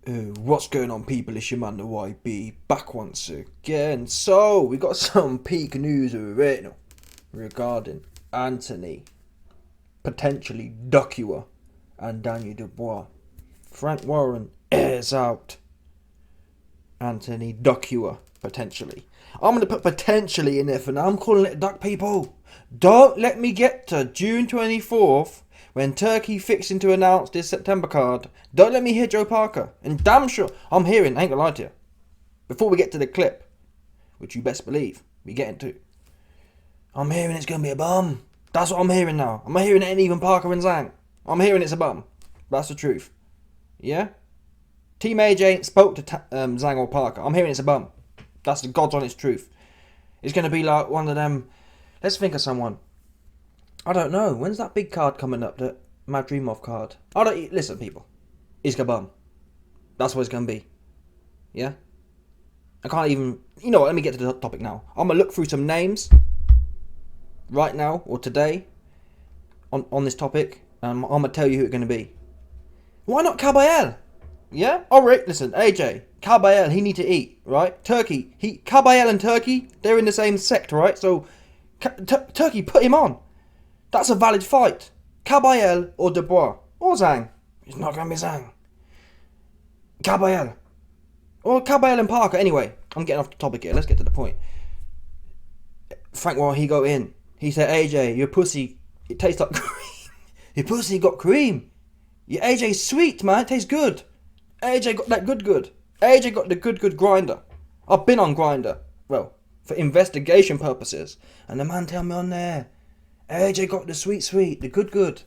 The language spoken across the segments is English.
What's going on, people? It's your man the YB back once again. So we got some peak news right now regarding Anthony, potentially Dubois, and Aj-Dubois. Frank Warren is out. Anthony Dubois potentially. I'm gonna put potentially in there for now. I'm calling it duck, people. Don't let me get to June 24th when Turkey fixing to announce this September card. Don't let me hear Joe Parker. And damn sure I'm hearing, I ain't gonna lie to you, before we get to the clip, which you best believe we get into, I'm hearing it's gonna be a bum. That's what I'm hearing now. I'm not hearing it ain't even Parker and Zhang. I'm hearing it's a bum. That's the truth. Yeah? Team AJ ain't spoke to Zhang or Parker. I'm hearing it's a bum. That's the God's honest truth. It's gonna be like one of them. Let's think of someone. I don't know. When's that big card coming up? That Mad Dream of card. I don't listen, people. It's a bum. That's what it's gonna be. Yeah. I can't even. You know what? Let me get to the topic now. I'm gonna look through some names right now or today on this topic, and I'm gonna tell you who it's gonna be. Why not Caballel? Yeah. All right. Listen, AJ. Caballel, he need to eat, right? Turkey. Caballel and Turkey, they're in the same sect, right? So Turkey, put him on. That's a valid fight. Caballel or Dubois. Or Zhang. It's not going to be Zhang. Caballel. Or Caballel and Parker. Anyway, I'm getting off the topic here. Let's get to the point. Frank Warren, he go in. He said, AJ, your pussy, it tastes like cream. Your pussy got cream. Your AJ's sweet, man. It tastes good. AJ got that good. AJ got the good grinder. I've been on grinder. Well, for investigation purposes. And the man tell me on there, AJ got the sweet, the good.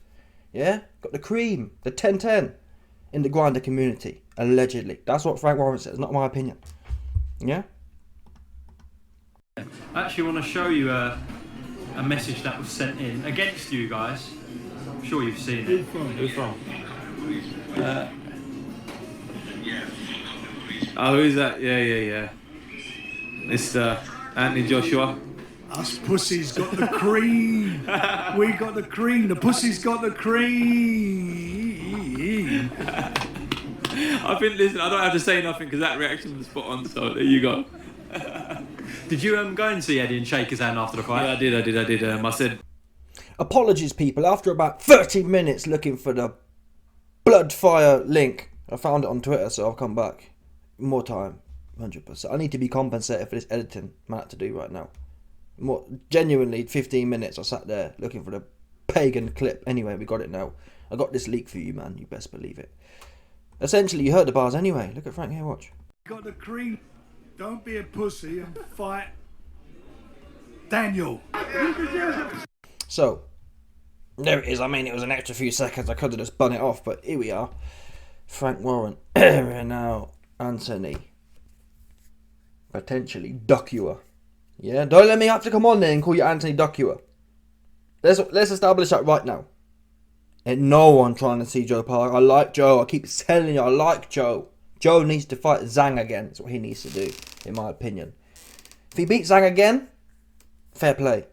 Yeah? Got the cream, the 10-10 in the grinder community, allegedly. That's what Frank Warren says, not my opinion. Yeah? I actually want to show you a message that was sent in against you guys. I'm sure you've seen it. Who from? Who's that? Yeah. It's Anthony Joshua. Us pussies got the cream. We got the cream. The pussies got the cream. I think, listen, I don't have to say nothing because that reaction was spot on, so there you go. Did you go and see Eddie and shake his hand after the fight? Yeah, I did. I said... Apologies, people. After about 30 minutes looking for the Bloodfire link, I found it on Twitter, so I'll come back. More time. 100%. I need to be compensated for this editing I'm about to do right now. Genuinely, 15 minutes I sat there looking for the pagan clip. Anyway, we got it now. I got this leak for you, man. You best believe it. Essentially, you heard the bars anyway. Look at Frank here, watch. Got the cream. Don't be a pussy and fight Daniel. So, there it is. I mean, it was an extra few seconds. I could have just spun it off, but here we are. Frank Warren. And now, Anthony. Potentially Dubois. Yeah, don't let me have to come on there and call you Anthony Dubois. Let's establish that right now. Ain't no one trying to see Joe Parker. I like Joe. I keep telling you, I like Joe. Joe needs to fight Zhang again. That's what he needs to do, in my opinion. If he beats Zhang again, fair play.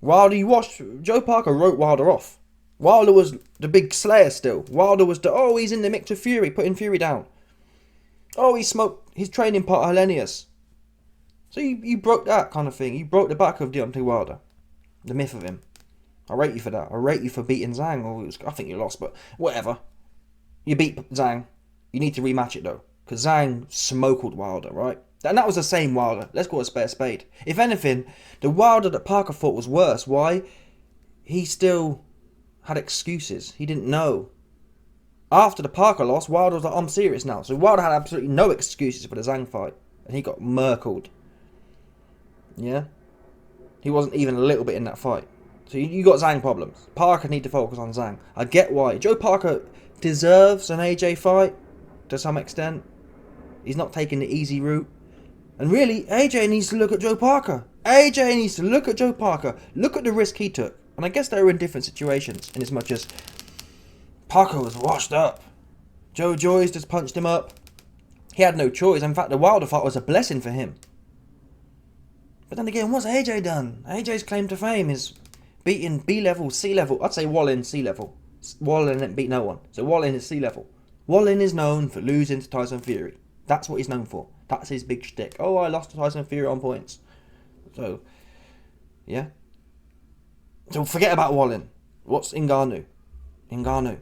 Wilder, you watched, Joe Parker wrote Wilder off. Wilder was the big slayer still. Wilder was he's in the mix with Fury, putting Fury down. Oh, he smoked his training partner Hellenius. So you broke that kind of thing. You broke the back of Deontay Wilder. The myth of him. I rate you for that. I rate you for beating Zhang. I think you lost, but whatever. You beat Zhang. You need to rematch it though. Because Zhang smoked Wilder, right? And that was the same Wilder. Let's call it a spade. If anything, the Wilder that Parker fought was worse. Why? He still had excuses. He didn't know. After the Parker loss, Wilder was like, I'm serious now. So Wilder had absolutely no excuses for the Zhang fight. And he got merkled. Yeah? He wasn't even a little bit in that fight. So you got Zhang problems. Parker need to focus on Zhang. I get why. Joe Parker deserves an AJ fight to some extent. He's not taking the easy route. And really, AJ needs to look at Joe Parker. AJ needs to look at Joe Parker. Look at the risk he took. And I guess they were in different situations. In as much as Parker was washed up. Joe Joyce just punched him up. He had no choice. In fact, the Wilder fight was a blessing for him. But then again, what's AJ done? AJ's claim to fame is beating B-level, C-level. I'd say Wallin, C-level. Wallin didn't beat no one. So Wallin is C-level. Wallin is known for losing to Tyson Fury. That's what he's known for. That's his big shtick. Oh, I lost to Tyson Fury on points. So, yeah. So forget about Wallin. What's Ngannou? Ngannou.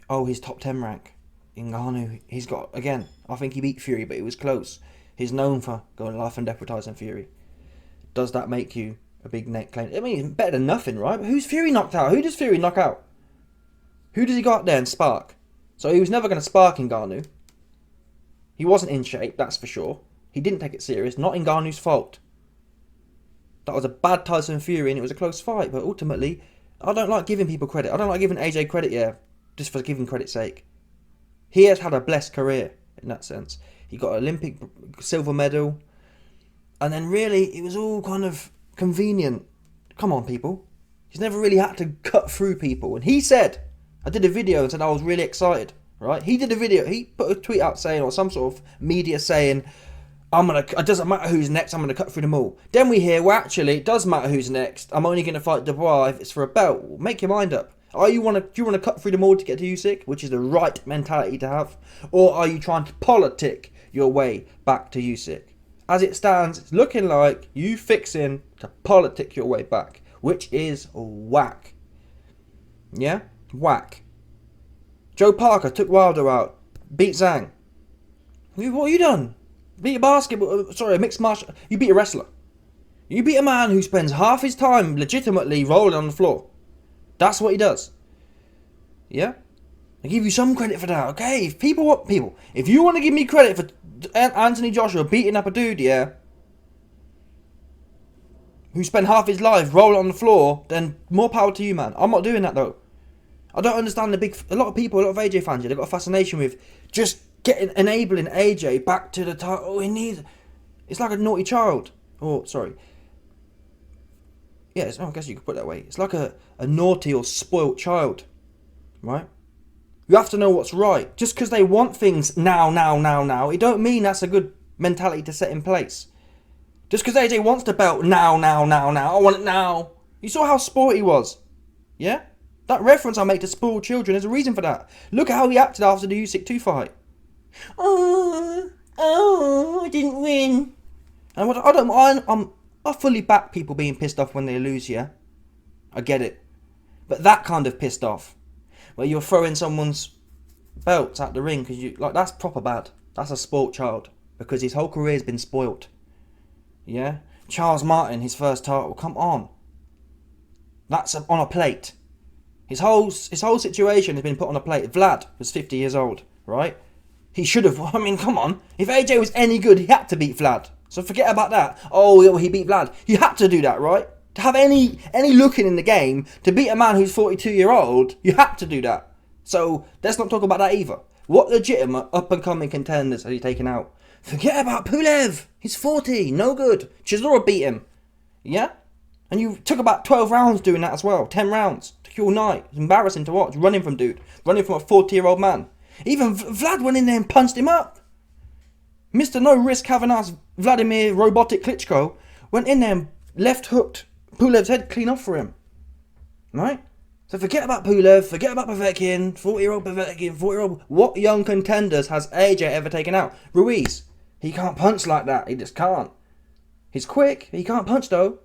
Oh, he's top 10 rank. Ngannou, he's got, again, I think he beat Fury, but it was close. He's known for going life and death with Tyson Fury. Does that make you a big net claim? I mean, better than nothing, right? But who's Fury knocked out? Who does Fury knock out? Who does he go out there and spark? So he was never going to spark Ngannou. He wasn't in shape, that's for sure. He didn't take it serious. Not Ngannou's fault. That was a bad Tyson Fury and it was a close fight. But ultimately, I don't like giving people credit. I don't like giving AJ credit, just for giving credit's sake. He has had a blessed career in that sense. He got an Olympic silver medal. And then really, it was all kind of convenient. Come on, people. He's never really had to cut through people. And he said, I did a video and said I was really excited. Right? He did a video. He put a tweet out saying, or some sort of media saying, it doesn't matter who's next, I'm gonna cut through them all. Then we hear, well, actually, it does matter who's next. I'm only gonna fight Dubois if it's for a belt. Make your mind up. Do you want to cut through them all to get to Usyk, which is the right mentality to have, or are you trying to politic your way back to Usyk? As it stands, it's looking like you fixing to politic your way back, which is whack. Yeah, whack. Joe Parker took Wilder out, beat Zhang. What have you done? Beat a mixed martial. You beat a wrestler. You beat a man who spends half his time legitimately rolling on the floor. That's what he does. Yeah? I give you some credit for that, okay? If you want to give me credit for Anthony Joshua beating up a dude, who spent half his life rolling on the floor, then more power to you, man. I'm not doing that, though. I don't understand a lot of AJ fans, they've got a fascination with just enabling AJ back to the title. Oh, it's like a naughty child. Yes, I guess you could put it that way. It's like a naughty or spoilt child, right? You have to know what's right. Just because they want things now, it don't mean that's a good mentality to set in place. Just because AJ wants the belt now, I want it now. You saw how spoilt he was, yeah? That reference I make to spoiled children, there's a reason for that. Look at how he acted after the Usyk 2 fight. I didn't win. And I fully back people being pissed off when they lose, yeah? I get it. But that kind of pissed off, where you're throwing someone's belts at the ring, because that's proper bad. That's a spoilt child, because his whole career's been spoilt. Yeah? Charles Martin, his first title, come on. That's on a plate. His whole situation has been put on a plate. Vlad was 50 years old, right? He should have, come on. If AJ was any good, he had to beat Vlad. So forget about that. Oh, yeah, well, he beat Vlad. You had to do that, right? To have any looking in the game, to beat a man who's 42-year-old, you had to do that. So let's not talk about that either. What legitimate up-and-coming contenders have you taken out? Forget about Pulev. He's 40, no good. Chisora beat him. Yeah? And you took about 12 rounds doing that as well. 10 rounds. Took you all night. It's embarrassing to watch. Running from a 40-year-old man. Even Vlad went in there and punched him up. Mr. No Risk having asked Vladimir Robotic Klitschko went in there and left hooked Pulev's head clean off for him. Right? So forget about Pulev, forget about Povetkin, 40-year-old Povetkin, 40-year-old... What young contenders has AJ ever taken out? Ruiz. He can't punch like that. He just can't. He's quick. He can't punch though.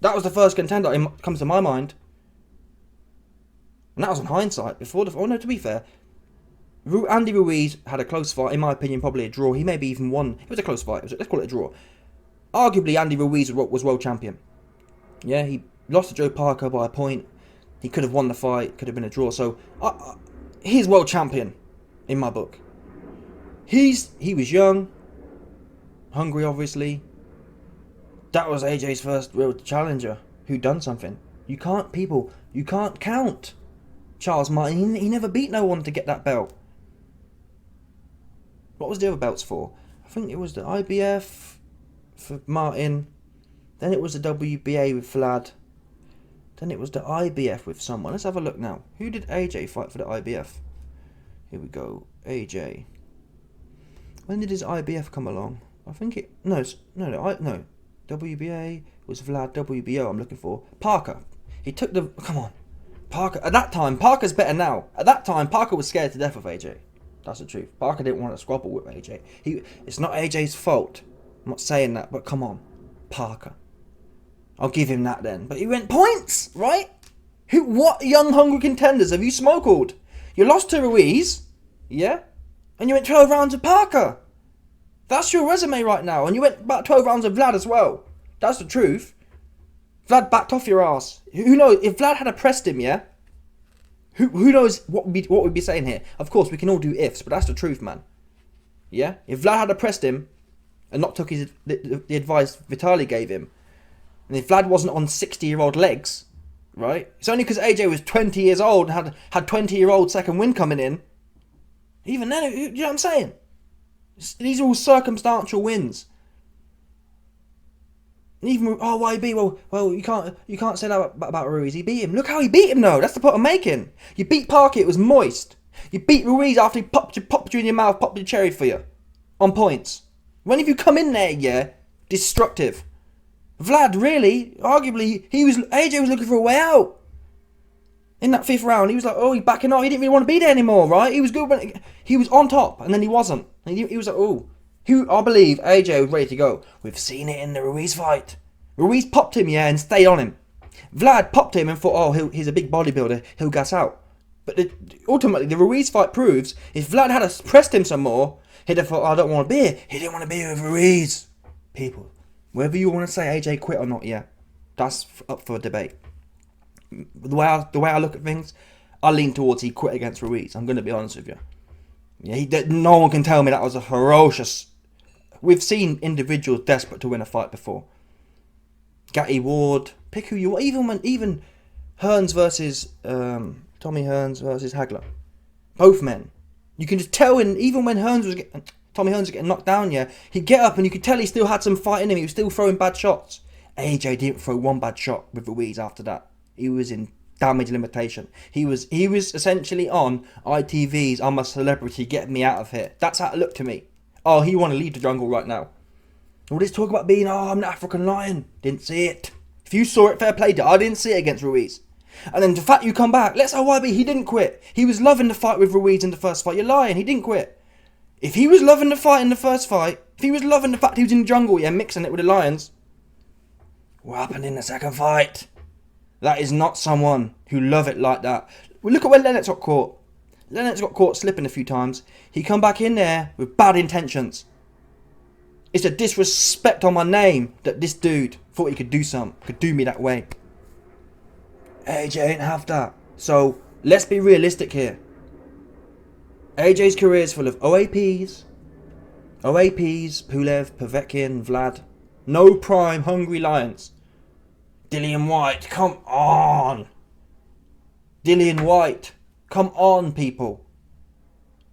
That was the first contender that comes to my mind. And that was in hindsight. To be fair, Andy Ruiz had a close fight. In my opinion, probably a draw. He maybe even won. It was a close fight. Let's call it a draw. Arguably, Andy Ruiz was world champion. Yeah, he lost to Joe Parker by a point. He could have won the fight. Could have been a draw. So, he's world champion in my book. He was young. Hungry, obviously. That was AJ's first real challenger who done something. You can't count Charles Martin. He never beat no one to get that belt. What was the other belts for? I think it was the IBF for Martin. Then it was the WBA with Vlad. Then it was the IBF with someone. Let's have a look now. Who did AJ fight for the IBF? Here we go. AJ. When did his IBF come along? I think it... No. WBA was Vlad. WBO I'm looking for. Parker. He took the... Come on. Parker. At that time, Parker's better now. At that time, Parker was scared to death of AJ. That's the truth. Parker didn't want to squabble with AJ. It's not AJ's fault. I'm not saying that, but come on, Parker. I'll give him that then. But he went points, right? What young hungry contenders have you smoked? You lost to Ruiz, yeah? And you went 12 rounds of Parker. That's your resume right now. And you went about 12 rounds of Vlad as well. That's the truth. Vlad backed off your ass. Who knows? If Vlad had pressed him, yeah? Who knows what we'd be saying here? Of course, we can all do ifs, but that's the truth, man. Yeah? If Vlad had pressed him and not took the advice Vitaly gave him, and if Vlad wasn't on 60-year-old legs, right? It's only because AJ was 20 years old and had 20-year-old second win coming in. Even then, you know what I'm saying? These are all circumstantial wins. And even YB, well, you can't say that about Ruiz. He beat him. Look how he beat him, though. That's the point I'm making. You beat Parker, it was moist. You beat Ruiz after he popped you in your mouth, popped the cherry for you, on points. When have you come in there, yeah, destructive? Vlad, really, arguably, AJ was looking for a way out. In that 5th round, he was like, he's backing off. He didn't really want to be there anymore, right? He was good when he was on top, and then he wasn't. And he was like, I believe AJ was ready to go. We've seen it in the Ruiz fight. Ruiz popped him, yeah, and stayed on him. Vlad popped him and thought, he's a big bodybuilder, he'll gas out. But ultimately, the Ruiz fight proves, if Vlad had pressed him some more, he'd have thought, I don't want to be here. He didn't want to be here with Ruiz. People, whether you want to say AJ quit or not, yeah, that's up for debate. The way I look at things, I lean towards he quit against Ruiz. I'm going to be honest with you. Yeah, no one can tell me that was a ferocious. We've seen individuals desperate to win a fight before. Gatti Ward, pick who you want. Even Hearns versus Tommy Hearns versus Hagler, both men. You can just tell, even when Tommy Hearns was getting knocked down, yeah, he'd get up and you could tell he still had some fight in him. He was still throwing bad shots. AJ didn't throw one bad shot with Ruiz after that. He was in damage limitation. He was essentially on ITV's I'm a Celebrity, get me out of here. That's how it looked to me. Oh, he want to leave the jungle right now. All this talk about being, I'm the African lion. Didn't see it. If you saw it, fair play. I didn't see it against Ruiz. And then the fact you come back, let's say YB, he didn't quit. He was loving the fight with Ruiz in the first fight. You're lying, he didn't quit. If he was loving the fight in the first fight, if he was loving the fact he was in the jungle, yeah, mixing it with the lions, what happened in the second fight? That is not someone who love it like that. Well, look at where Lennox got caught. Lennox got caught slipping a few times. He come back in there with bad intentions. It's a disrespect on my name that this dude thought he could do something, could do me that way. AJ ain't have that. So, let's be realistic here. AJ's career is full of OAPs, Pulev, Povetkin, Vlad. No prime, hungry lions. Dillian White, come on. Dillian White, come on, people.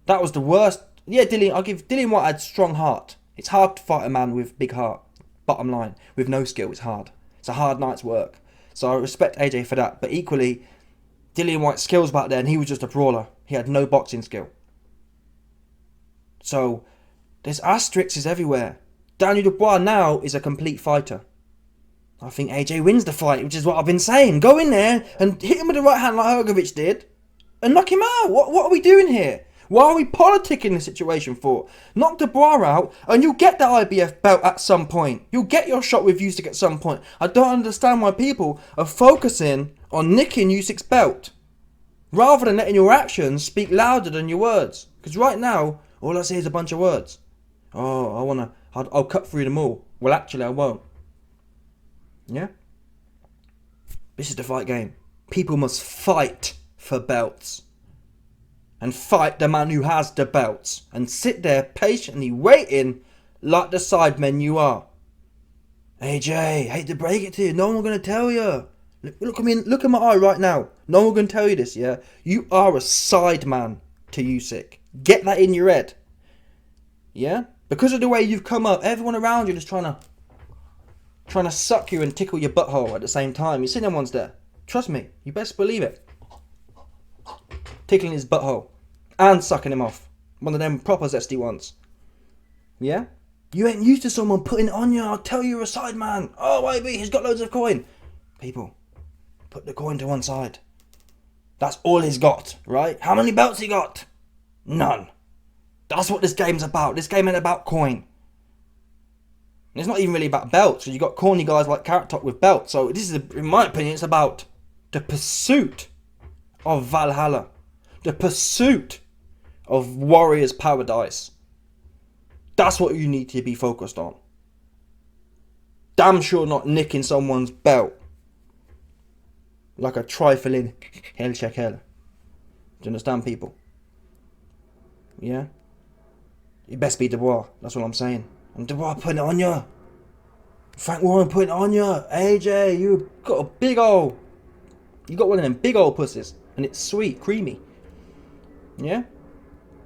That was the worst. Yeah, I'll give Dillian White had strong heart. It's hard to fight a man with big heart. Bottom line, with no skill, it's hard. It's a hard night's work. So I respect AJ for that. But equally, Dillian White's skills back then, he was just a brawler. He had no boxing skill. So, there's asterisks everywhere. Aj-Dubois now is a complete fighter. I think AJ wins the fight, which is what I've been saying. Go in there and hit him with the right hand like Hrgovic did. And knock him out. What are we doing here? Why are we politicking the situation for? Knock Dubois out and you'll get the IBF belt at some point. You'll get your shot with Usyk at some point. I don't understand why people are focusing on nicking Usyk's belt, rather than letting your actions speak louder than your words. Because right now, all I see is a bunch of words. I'll cut through them all. Well, actually, I won't. Yeah? This is the fight game. People must fight for belts. And fight the man who has the belts. And sit there patiently waiting like the sidemen you are. AJ, hate to break it to you. No one going to tell you. Look at me. Look at my eye right now. No one going to tell you this, yeah? You are a sideman to Usyk. Get that in your head. Yeah? Because of the way you've come up, everyone around you is trying to suck you and tickle your butthole at the same time. You see them ones there. Trust me, you best believe it. Tickling his butthole. And sucking him off. One of them proper zesty ones. Yeah? You ain't used to someone putting it on you. I'll tell you you're a side man. Oh, YB, he's got loads of coin. People, put the coin to one side. That's all he's got, right? How many belts he got? None. That's what this game's about. This game ain't about coin. And it's not even really about belts. You got corny guys like Carrot Top with belts. So this is, in my opinion, it's about the pursuit of Valhalla, the pursuit of Warriors Paradise. That's what you need to be focused on. Damn sure not nicking someone's belt like a trifling hell check hell. Do you understand, people? Yeah? You best be Dubois. That's what I'm saying. And Dubois putting it on you. Frank Warren putting it on you. AJ, you got a big ol'. You got one of them big old pussies. And it's sweet, creamy. Yeah?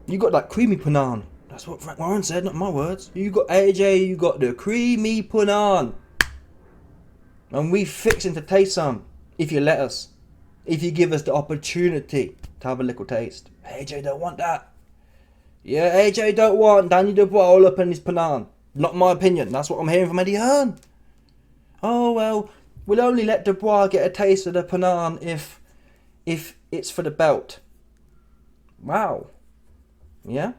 You got that creamy punaan. That's what Frank Warren said, not my words. You got AJ, you got the creamy punaan. And we fixing to taste some. If you let us. If you give us the opportunity to have a little taste. AJ don't want that. Yeah, AJ don't want Danny Dubois all up in his punaan. Not my opinion. That's what I'm hearing from Eddie Hearn. Oh, well, we'll only let Dubois get a taste of the punaan if it's for the belt. Wow. Yeah?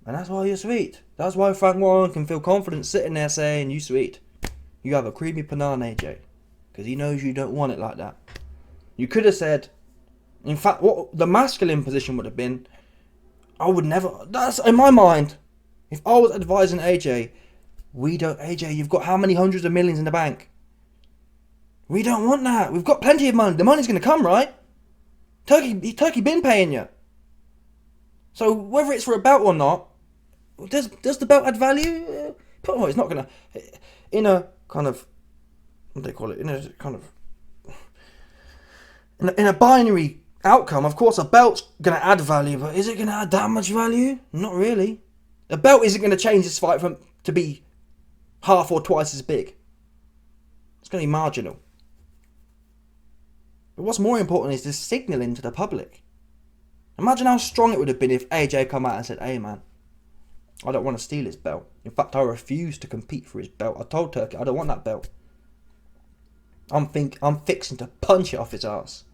And that's why you're sweet. That's why Frank Warren can feel confident sitting there saying, you sweet. You have a creamy punaan, AJ. Because he knows you don't want it like that. You could have said, in fact, what the masculine position would have been, I would never, that's in my mind, if I was advising AJ, AJ, you've got how many hundreds of millions in the bank? We don't want that. We've got plenty of money. The money's going to come, right? Turkey been paying you. So whether it's for a belt or not, does the belt add value? Oh, it's not going to, in a kind of, what do they call it? In a kind of, in a binary outcome, of course, a belt's going to add value, but is it going to add that much value? Not really. A belt isn't going to change this fight to be half or twice as big. It's going to be marginal. But what's more important is the signalling to the public. Imagine how strong it would have been if AJ come out and said, hey man, I don't want to steal his belt. In fact, I refuse to compete for his belt. I told Turkey I don't want that belt. I'm fixing to punch it off his ass.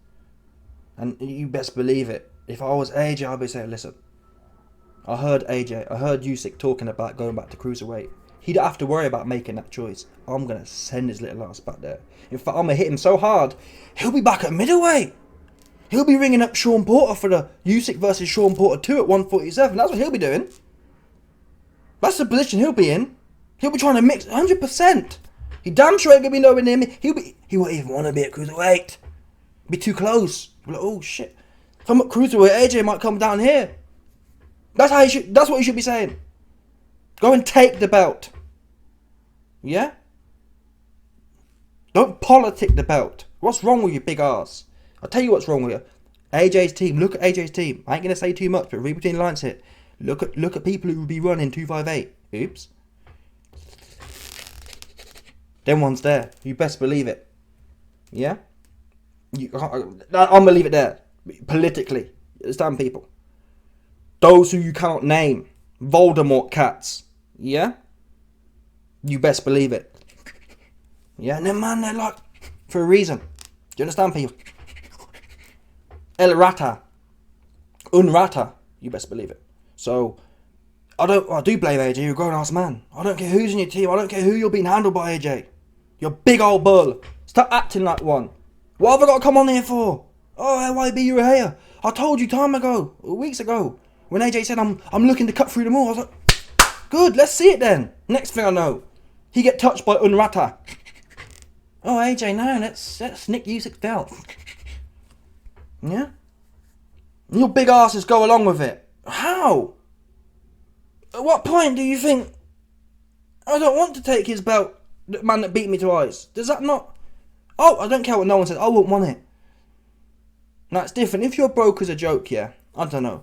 And you best believe it. If I was AJ, I'd be saying, listen, I heard Usyk talking about going back to cruiserweight. He don't have to worry about making that choice. I'm going to send his little ass back there. In fact, I'm going to hit him so hard, he'll be back at middleweight. He'll be ringing up Sean Porter for the Usyk versus Sean Porter 2 at 147. That's what he'll be doing. That's the position he'll be in. He'll be trying to mix 100%. He damn sure ain't going to be nowhere near me. He won't even want to be at cruiserweight. Be too close. Be like, oh shit. If I'm at cruiserweight, AJ might come down here. That's what you should be saying. Go and take the belt. Yeah? Don't politic the belt. What's wrong with your big ass? I'll tell you what's wrong with you. AJ's team. Look at AJ's team. I ain't gonna say too much, but read between the lines here. Look at people who will be running 258. Oops. Them ones there. You best believe it. Yeah? I'm gonna leave it there. Politically. Understand, people? Those who you cannot name. Voldemort cats. Yeah? You best believe it. Yeah? And then, man, they're like, for a reason. Do you understand, people? El Rata. Un Rata. You best believe it. So, I do blame AJ. You're a grown-ass man. I don't care who's in your team. I don't care who you're being handled by, AJ. You're a big old bull. Stop acting like one. What have I got to come on here for? Oh, LYB, you're here. I told you weeks ago, when AJ said I'm looking to cut through them all. I was like, good, let's see it then. Next thing I know, he get touched by Unrata. Oh, AJ, no, let's nick Usyk's belt. Yeah? And your big asses go along with it. How? At what point do you think I don't want to take his belt, the man that beat me twice? Does that not... Oh, I don't care what no one says. I won't want it. Now, it's different. If you're broke as a joke, yeah, I don't know.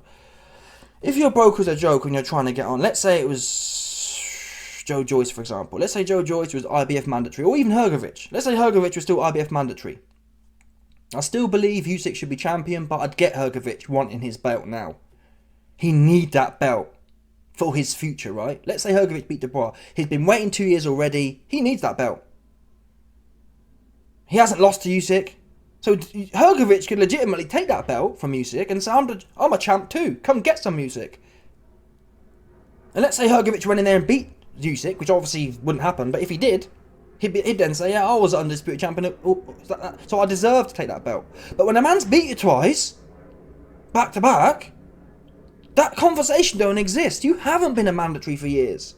If you're broke as a joke and you're trying to get on, let's say it was Joe Joyce, for example. Let's say Joe Joyce was IBF mandatory, or even Hrgovic. Let's say Hrgovic was still IBF mandatory. I still believe Usyk should be champion, but I'd get Hrgovic wanting his belt now. He need that belt for his future, right? Let's say Hrgovic beat Dubois. He's been waiting 2 years already. He needs that belt. He hasn't lost to Usyk. So Hrgovic could legitimately take that belt from Usyk and say, I'm a champ too. Come get some Usyk. And let's say Hrgovic went in there and beat Usyk, which obviously wouldn't happen, but if he did, he'd then say, yeah, I was an undisputed champion, so I deserve to take that belt. But when a man's beat you twice, back to back, that conversation don't exist. You haven't been a mandatory for years.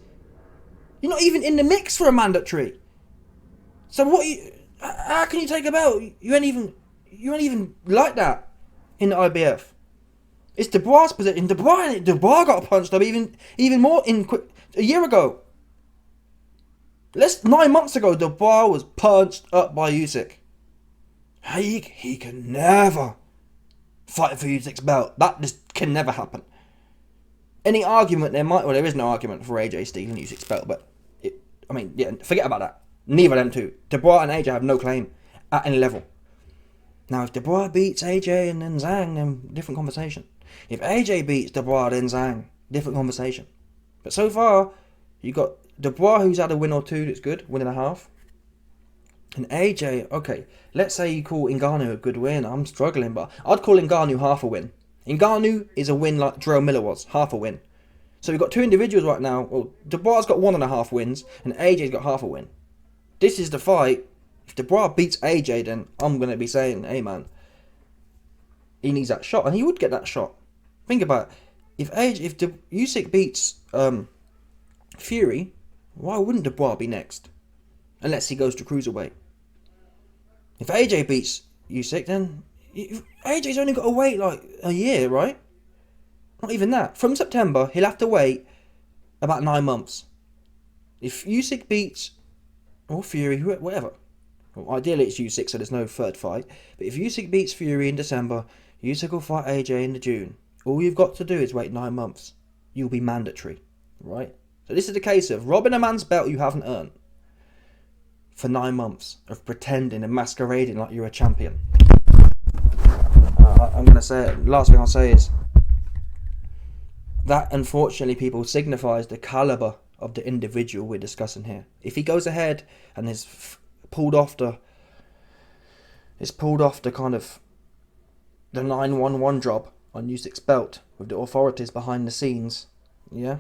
You're not even in the mix for a mandatory. So how can you take a belt? You ain't even like that in the IBF. It's Dubois' position. Dubois got punched up even more a year ago. 9 months ago, Dubois was punched up by Usyk. He can never fight for Usyk's belt. That just can never happen. Any argument there is no argument for AJ stealing Usyk's belt, but forget about that. Neither of them two. Dubois and AJ have no claim at any level. Now, if Dubois beats AJ and then Zhang, then different conversation. If AJ beats Dubois then Zhang, different conversation. But so far, you got Dubois who's had a win or two that's good, win and a half. And AJ, okay, let's say you call Ngannou a good win. I'm struggling, but I'd call Ngannou half a win. Ngannou is a win like Jerome Miller was, half a win. So we've got two individuals right now. Well, Dubois got 1.5 wins, and AJ's got half a win. This is the fight. If Dubois beats AJ, then I'm going to be saying, hey man, he needs that shot, and he would get that shot. Think about it. If Usyk beats Fury, why wouldn't Dubois be next? Unless he goes to cruiserweight. If AJ beats Usyk, then AJ's only got to wait like a year, right? Not even that. From September, he'll have to wait about 9 months. If Usyk beats, or Fury, whatever. Well, ideally it's Usyk, so there's no third fight. But if Usyk beats Fury in December, Usyk will fight AJ in June. All you've got to do is wait 9 months. You'll be mandatory, right? So this is the case of robbing a man's belt you haven't earned for 9 months of pretending and masquerading like you're a champion. I'm going to say it. Last thing I'll say is that unfortunately people signifies the caliber of the individual we're discussing here. If he goes ahead and is pulled off the kind of the 911 job on Usyk's belt with the authorities behind the scenes, yeah.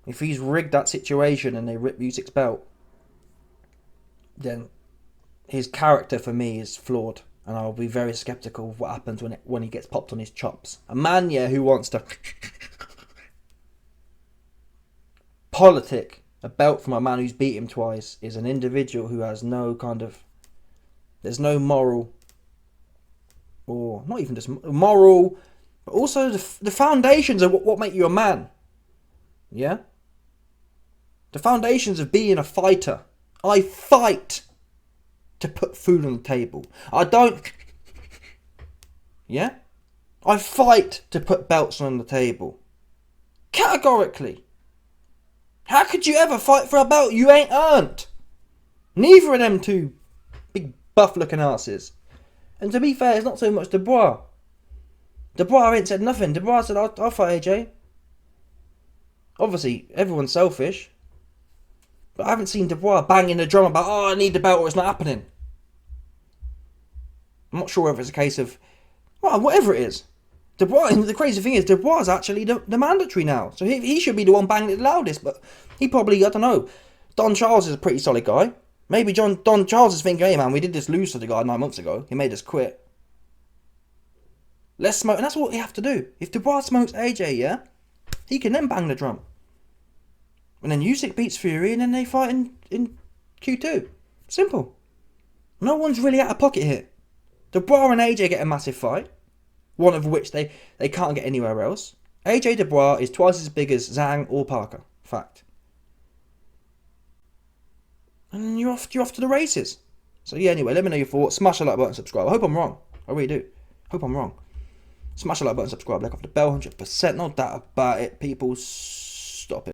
If he's rigged that situation and they rip Usyk's belt, then his character for me is flawed, and I'll be very skeptical of what happens when he gets popped on his chops. A man, yeah, who wants to politic a belt from a man who's beat him twice is an individual who has no there's no moral, or not even just moral, but also the foundations of what make you a man. Yeah? The foundations of being a fighter. I fight to put food on the table. I don't... Yeah? I fight to put belts on the table. Categorically. How could you ever fight for a belt you ain't earned? Neither of them two big buff looking asses. And to be fair, it's not so much Dubois. Dubois ain't said nothing. Dubois said, I'll fight AJ. Obviously, everyone's selfish. But I haven't seen Dubois banging the drum about, I need the belt or it's not happening. I'm not sure if it's a case of, well, whatever it is. Dubois, the crazy thing is, Dubois is actually the mandatory now. So he should be the one banging it the loudest. But he probably, I don't know. Don Charles is a pretty solid guy. Maybe Don Charles is thinking, hey man, we did this lose to the guy 9 months ago. He made us quit. Let's smoke. And that's what we have to do. If Dubois smokes AJ, yeah, he can then bang the drum. And then Usyk beats Fury and then they fight in Q2. Simple. No one's really out of pocket here. Dubois and AJ get a massive fight. One of which they can't get anywhere else. AJ Dubois is twice as big as Zhang or Parker. Fact. And you're off to the races. So yeah, anyway, let me know your thoughts. Smash the like button, subscribe. I hope I'm wrong. I really do. Hope I'm wrong. Smash the like button, subscribe, like off the bell, 100%. No doubt about it. People, stop it.